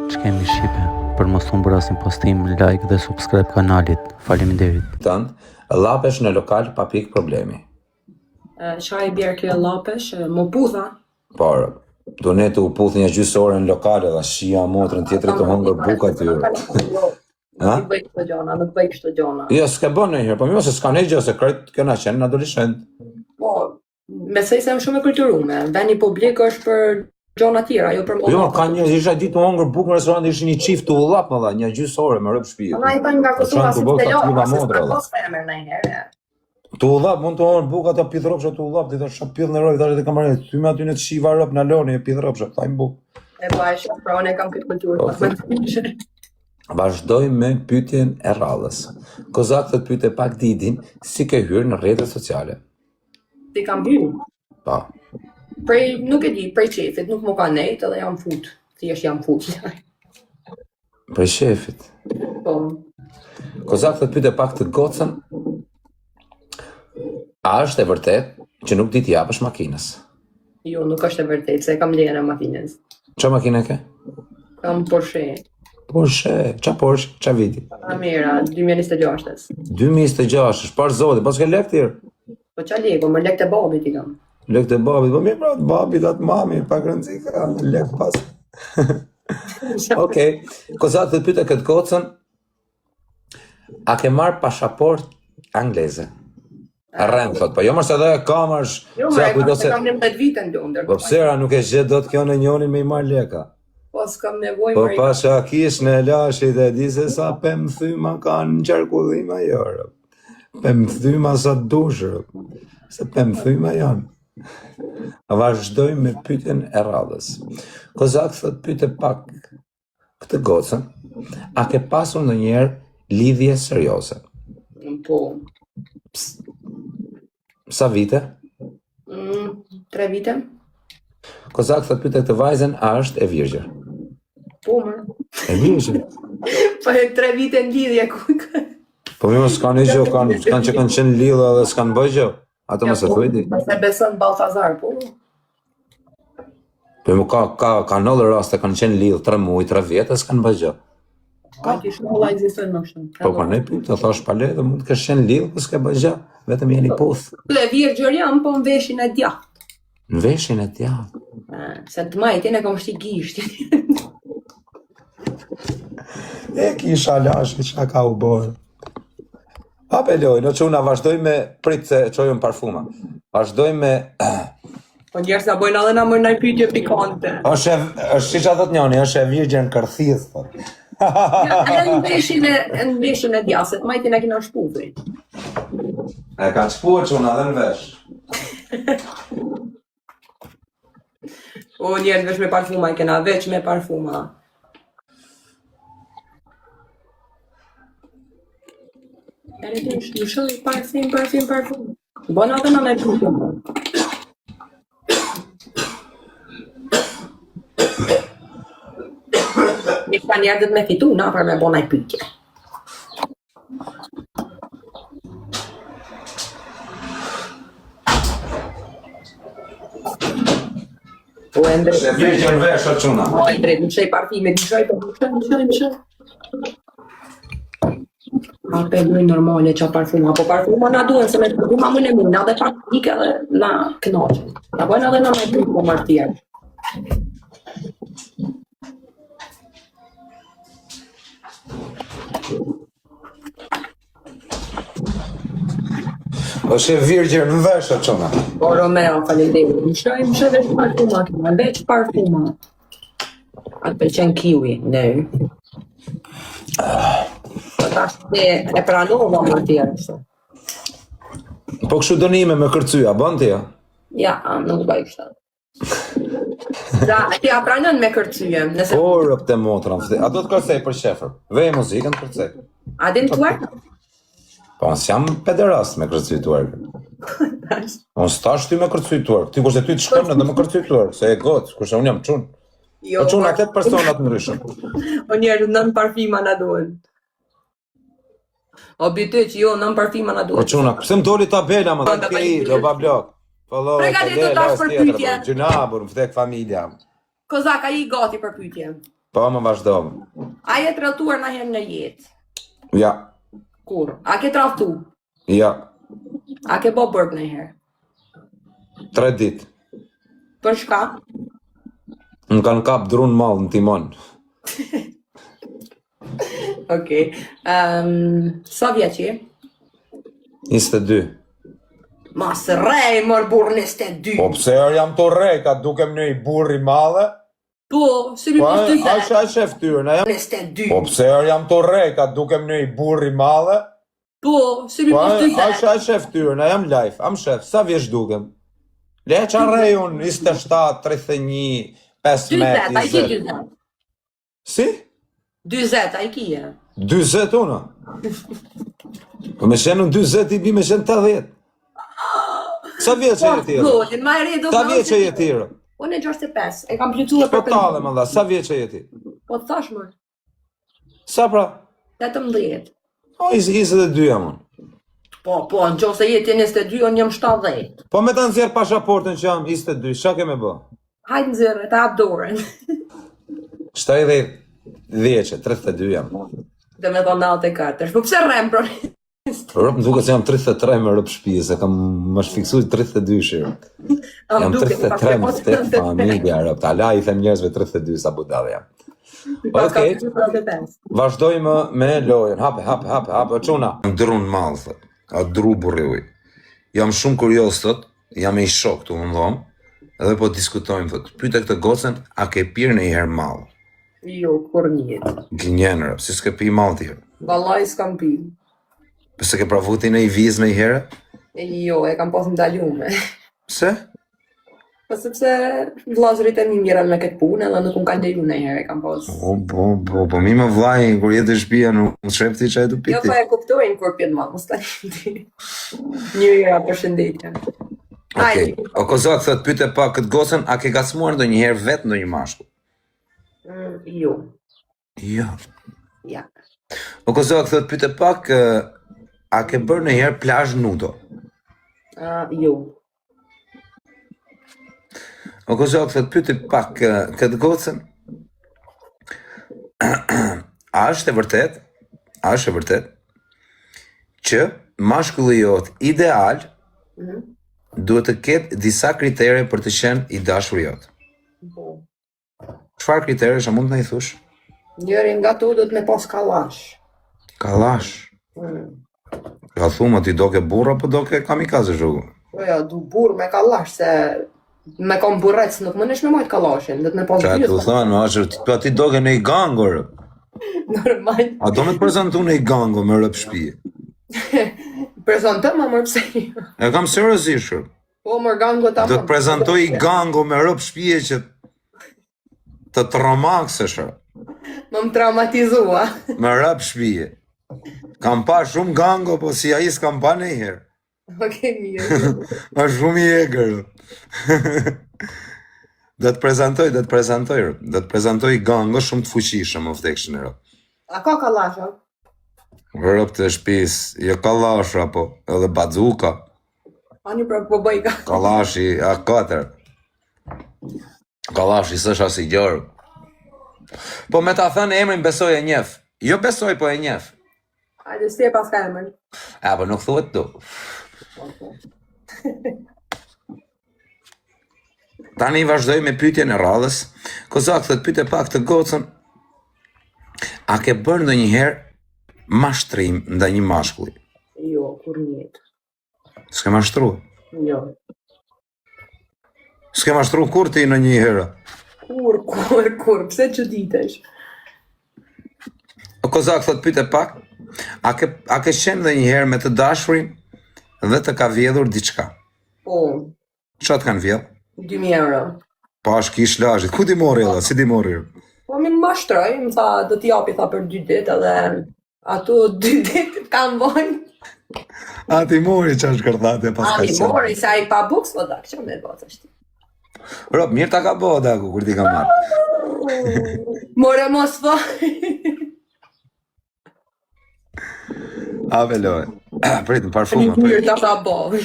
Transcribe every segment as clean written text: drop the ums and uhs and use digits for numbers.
Ç'kemi Shqipe, për mos u bërë asnjë postim, like dhe subscribe kanalit. Faleminderit. Llapesh në lokal pa pikë problemi. Qa i bjerë kjo llapesh, më putha. Por, do ne të u puth një gjysore në lokale dhe shia motrën tjetër të hongër buka tyre. Nuk bëj kështu gjona, nuk bëj kështu gjona. Jo, s'ke bën ndonjëherë, po mirë se s'ka ndonjë gjë se krejt kena qenë adoleshent. Po, besoj se jam shumë e kulturume. Veni publik është për gjona tjera, jo për Jo, ka një isha ditë të hongër bukë në restorant, ishin një çift të ullap më dha, një gjysore me rëp shtëpi. Ana i bën nga Kosova si Stelio, Tu ullap, mund të hongër buka të pidh rëpsha të ullap, dhe të shapidh në rojë, dhe kamarit, ty me aty në të shiva rëp në loni, e pidh rëpsha, thajmë bukë. E bashkë, pra unë e kam këtë kulturë. Vazhdoj me pyetjen e radhës. Kozak të pyete pak Didin si ke hyrë në rrjetet sociale. Si kam hyrë? Po. Prej, nuk e di, prej qefit, nuk më ka nejt edhe jam fut. Thjesht jam fut. Prej shefit. Po. Kozak të pyete pak të Gocën. A është e vërtet që nuk di t'i japësh makinës? Jo, nuk është e vërtet, se kam lejën e makinës. Qa makine ke? Kam Porsche. Porsche, qa Porsche, qa viti? Mira, 2026. 2026, është par zoti, pas ke lek tjerë? Po qa leko, më lek të babit i kam. Lek të babit, po mirë pratë babit, atë mami, pak rëndzi ka, lek pas. Okej, Kozak të pyte këtë Gocën, a ke marrë pasaport angleze? Arrem, thot, po jo mërë se dhe kamërsh, Jo, më kam 11 vite në lundër. po psera nuk e gjet do të kjo në njonin me i marrë leka. Po s'kam nevoj Po më i pasha kish në lashit e di se sa pem thyma kanë në qarkullima jërë. Pem thyma sa dushë, se pem thyma janë. Vazhdoj me pyetjen e radhës. Kozak thot pyete pak këtë Gocën, a ke pasur ndonjëherë lidhje serioze? Po. Sa vite? 3 vite? Kozak thot pyete këtë vajzën, a është e virgjër? Po, më. E virgjër? Po e 3 vite në lidhje ku ka. Po mirë s'ka një gjë, kanë që kanë qenë lidhë dhe s'kanë bëjë gjë. Ato më se thuj di. Se beson Baltazar, po. Po më ka nëllë raste kanë qenë lidhë 3 muaj, 3 vjetë dhe s'kanë bëjë gjë. Ka që shmolla ekziston më shumë. Po pa ne pyet, të thash pa le dhe mund të kesh qenë lidhë, po s'ke bëjë gjë, vetëm jeni puth. E virgjër jam, po në veshin e djathtë. Në veshin e djathtë. Se të majtin e kam shti gishtin. E kisha lash, qa ka u bërë. Apeloj, në quna vazhdoj me prit se qojën parfuma. Vazhdoj me... Po njerë sa bojnë edhe na mërë nëj pyetje pikante. është si që thot njoni, është e virgjën kërthith, thot. Në veshin e djathtë, të majtin e kina shputhi. E ka shpuar quna dhe në vesh. O njerë veç me parfuma, i kena veç me parfuma. E në të shoj parfum. Bona dhe në me parfum. Një ka njerë dhe me fitu, na për me bona i pytje. O e ndre. Se virgjën vesh o quna. O e ndre, në qej parfime, në qej. A pëlloj normale qa parfuma, po parfuma na duen se me parfuma më në minë, na dhe praktike dhe na kënoqen. Na bojnë edhe na me pyjtë po marë tjerë. është e virgjën në vesh o quna. Po Romeo, falenderit, më shë veç parfuma, këma veç parfuma. Atë pëlqen kiwi, ne. E pranova më tjerë. Po kështu dënime me kërcyja, bën tja? Ja, nuk bëj kështu. Da, ti a pranon me kërcyjem, nëse... Po rëpte motra, a do të kërcej për shefër? Vej muzikën të kërcej. A din twerk? Po nësë jam pederast me kërcuj twerk. Unë s'tash ty me kërcuj twerk, ti kurse ty të shkon edhe me kërcuj twerk, se e gotë, kurse unë jam qun. Jo, Po quna 8 personat ndryshëm. O njerë, nën parfima na duen. O bite që jo, nën parfima na duen. Po quna, pëse më doli tabela më dhe ke i, do ba blok. Pregatit të tash për pyetje. Gjunabur, më vdek familja. Kozak, a i gati për pyetje. Po, më vazhdojmë. A je tradhtuar na herë në jetë? Ja, Kur? A ke tradhtu? ja, A ke bo burp në herë? 3 ditë. Për shka? Më kanë kap drun mall në timon. Okej. Sa vjeç je? 22. Mas rej mor burr 22. Po pse jam të rejka, dukem në i burri madhe? Po, si mi Po, pos 20. a shef tyrën, a jam... 22. Po pse jam të rejka, dukem në i burri madhe? Po, si mi Po, pos 20. a shef tyrën, a jam live, am shef, sa vjeç dukem? Le qa rej unë, 27, 31, 15, 20, a i ki 20. 20. Si? 20, a i ki je. 20 unë? Po me shenë në 20 i bi me shenë 80. Sa vjeç e je tjera? Po, ma e re do Sa vjeç e je tjera? Unë e 65, e kam plëtuar Po për tale më dha, sa vjeç e je ti? Po të thash më, Sa pra? 18. O, 22 jam unë. Po, në qo se jeti 22, unë jam 70. Po me ta nxjerr pasaportën që jam 22, çka ke me bë? Hajtë nxjerrë, ta hap dorën. 70 vjeçe, 32 jam. Dhe me thonë 94. Po pse rrem, pro? Rëp më duket se jam 33 me rëp shtëpi, se kam më shfiksu 32 shirë. Jam 33 me ftet familja, rëp. Tala i them njerëzve 32 sa budallë jam. Okej, vazhdojmë me lojën. Hape, çuna. Drun mall, thot. A dru burri uj. Jam shumë kurioz, thot. Jam i shok tu më dhom. Edhe po diskutojmë, thot. Pyete këtë gocën, a ke pirë ndonjëherë mall? Jo, kur njët. Gjenjen, rëp, si s'ke pi mall ti herë. Vallaj s'kam pi. Pse ke pravu ti në i viz në i herë? Jo, e kam pas ndalume. Pse? Po sepse vllazërit e mi mirën me këtë punë edhe nuk më kanë leju ndonjëherë, e kam pas. Po, mi më vlaj, kur jetë në shtëpia nuk shef ti çaj du Jo, piti. po e kuptojnë kur pjen mall, mos tani. Njëra përshëndetje. Okej. O kozak thot pyete pak këtë gocën, a ke gacmuar ndonjëherë vet ndonjë mashkull? Jo. Jo. Ja. O kozak thot pyete pak, a ke bërë ndonjëherë plazh nudo? Jo. O kozak thot pyete pak këtë gocën, a është e vërtet që mashkulli jot ideal duhet të ketë disa kritere për të qenë i dashur jot? Po. Çfarë kriteresh a mund të na i thush? Njëri nga to do të me pas kallash. Kallash. Ka thuma ti do ke burra apo do ke kamikaze zhogu? Po ja, du burr me kallash se me kam burrec, nuk më nesh me majt kallashin, do të me pas Qa të thonë, ma që ti do ke në i gangor. Normal. A do me të prezentu në i gango me rëp shpije? Prezantëm më mërë pse jo. E kam seriozisht. Po mërë gango ta Do të prezentoj i gango me rëp shpije që të traumaksesh. Më traumatizua. Me rëp shpije. Kam pa shumë gango, po si a i s'kam pa nejherë. Okej, mirë. Ma shumë i egrë. Do të prezentoj gango shumë të fuqishëm më vdekshin e rëp. A ka kallasha? Rëp të shpis, jo kallasha, po edhe bazuka. Ani pra po bëj ka. Kallashi A4. Kallashi s'është as i gjarë. Po me ta thënë emrin besoj e njef. Jo besoj, po e njef. Hajde, si e pas ka emrin. Po nuk thuhet tu. Tani vazhdoj me pyetjen e radhës. Kozak thot pyete pak të gocën. A ke bërë ndonjëherë mashtrim ndaj një mashkulli? Jo, kur njët. S'ke mashtruar? Jo. S'ke mashtruar kur ti në një herë? Kur, pse që ditesh? Kozak thot pyete pak. A ke qenë ndonjëherë me të dashurin dhe të ka vjedhur diçka? Po, Çfarë të kanë vjedh? 2.000 euro. Pa shkish lashit. Ku ti mori edhe? Si ti mori? Po mi më mashtroj, më tha do t'i japi tha për 2 ditë edhe ato 2 ditë kanë vojnë. A ti mori që është kërthate pas ka A mi mori, se a i pa buks, po da, që me bëtë është. Rob, mirë ta ka bëhë daku, kur ti ka marrë. More mos po. A veloj. Prit, në parfuma. Mirë ta ta bëhë.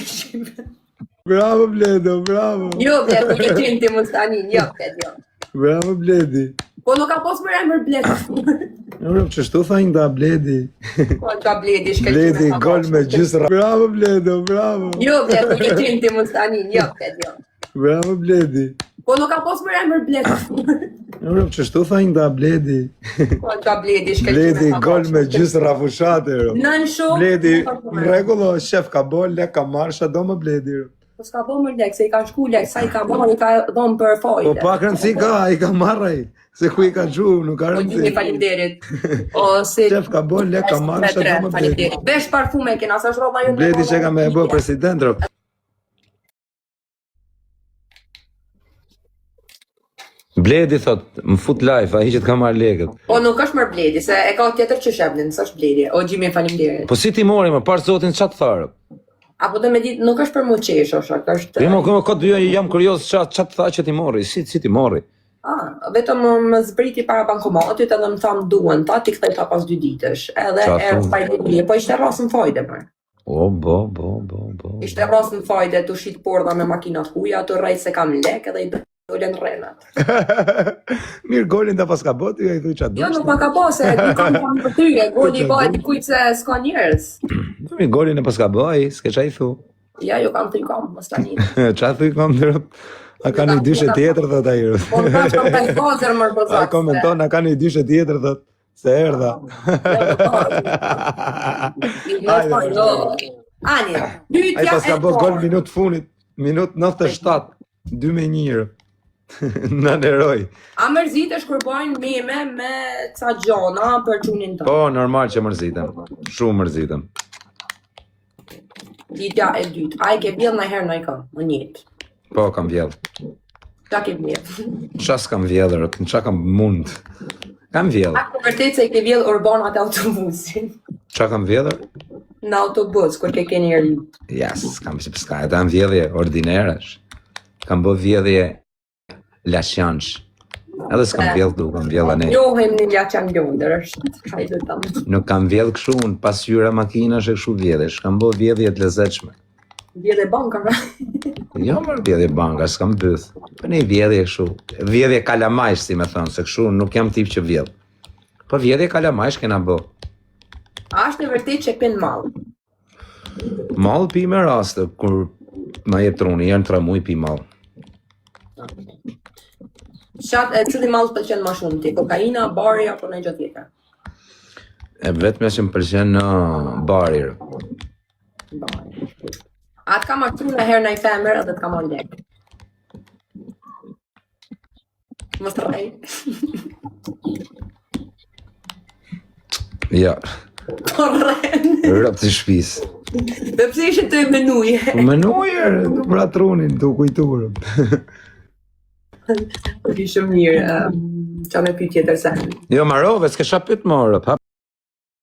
Bravo, Bledo, bravo. Jo, Bledo, një tim të më stanin, jo, Bledo. Bravo, Bledi. Po nuk ka pas për emër Bledi. Uro, çështu thajnë da Bledi. Po ka Bledi shkëlqim. Bledi gol me gjysra. Bravo Bledo, bravo. Jo, Bledi, një tim ti mos tani, jo, Bledi, jo. Bravo Bledi. Po nuk ka pas për emër Bledi. Uro, çështu thajnë da Bledi. Po ka Bledi shkëlqim. Bledi gol me gjysra fushate. Ro. Nën shumë. Bledi, në rregull, shef ka bol, lek ka marrë, sa do më Bledi. Ro. Po s'ka bo më lek, se i ka shku lek, sa i ka bo, i ka dhomë për fojde. Po pak rëndësi ka, i ka marrë. Se ku i ka gjuhë, nuk ka Po gjimi rëndësi. falimderit. O, si... Shef ka bol, lek ka marrë, sa do më Bledi. Falimderit. Vesh parfume, kena sa shroba ju. Bledi që ka me e bë president, ro. Bledi thot, më fut live, ai që të ka marrë lekët. O, nuk është mërë Bledi, se e ka tjetër që shepnin, s'është Bledi. O, gjimi falimderit. Po si ti mori, më parë zotin çat tharë. Apo do me ditë, nuk është për mu qesh, është... Po më këtë dy jam kurioz çat tha që ti mori, si ti mori. Vetëm më zbriti para bankomatit edhe më thamë duen, ta ti kthej ta pas 2 ditësh. Edhe Qa erë thumë? spajtërie, po ishte rrasën fajde, mërë. O, bo. Ishte rrasën fajde, të shit porda me makinat huja, të rrejt se kam lek edhe i dolen rrenat. Mirë golin ta pas ka botë, ju i thuj çat. Jo, nuk pa ka po, se nuk kam për ty, e goli bëhet dikujt se s'ka njerës. Mirë golin e pas ka bëj, s'ke çaj thu. Ja, jo kam 3 kam, mos tani. Çfarë thuj kam ndër? A ka një dyshe tjetër thot ai. Po në kam shumë të kozër mërë për Ai komenton, a ka një dyshe tjetër thot. Se erdha. Ani, Ai dytja pas ka e bë gol parë. minut funit, minut 97, 2-1. Në neroj. A mërzitesh kur bajnë meme me ca gjona për çunin tënd? Po, normal që mërzitem. Shumë mërzitem. Dytja e dytë. A i ke vjedh ndonjëherë ndaj kë, në jetë? Po, kam vjedh. Qa ke vjedh? Qa s'kam vjedhër, qa kam mund. Kam vjedhër. A ke vërtet se i ke vjedh urbanat e autobusin? Qa kam vjedhër? Në autobus, kur ke keni rri. Jas, kam që pëska, e ta në vjedhje ordinerash. Kam bë vjedhje lasjansh. Edhe s'kam vjedh du, kam vjedh anej. Njohem një laqan londër, është hajde tamë. Nuk kam vjedh këshu, në pas hyra makinash e këshu vjedhesh. Kam bë vjedhje të lezetshme. Vjedhe bankave. Jo mërë vjedhje banka, s'kam bëth. Për një vjedhje këshu. Vjedhje kalamajsh, si me thonë, se këshu nuk jam tip që vjedh. Po vjedhje kalamajsh kena bë. A është në vërtet që pin mall? Mall pi me raste, kur ma jep truni, janë 3 muj pi mall. Cili mall të pëlqen më shumë ti? Kokaina, bari apo në gjë tjetër? E vetme që më pëlqen në barir. Bari. A të ka mashtru në herë në i femër edhe të ka mon lek? Mos të rej? Ja, Korren. rëp të shpis. Dhe pse ishe të menuje? Menuje, të pra trunin, të kujturë. Ishë mirë, qa me pyet tjetër sen. Jo, marove, s'ke sha pyt më rëp,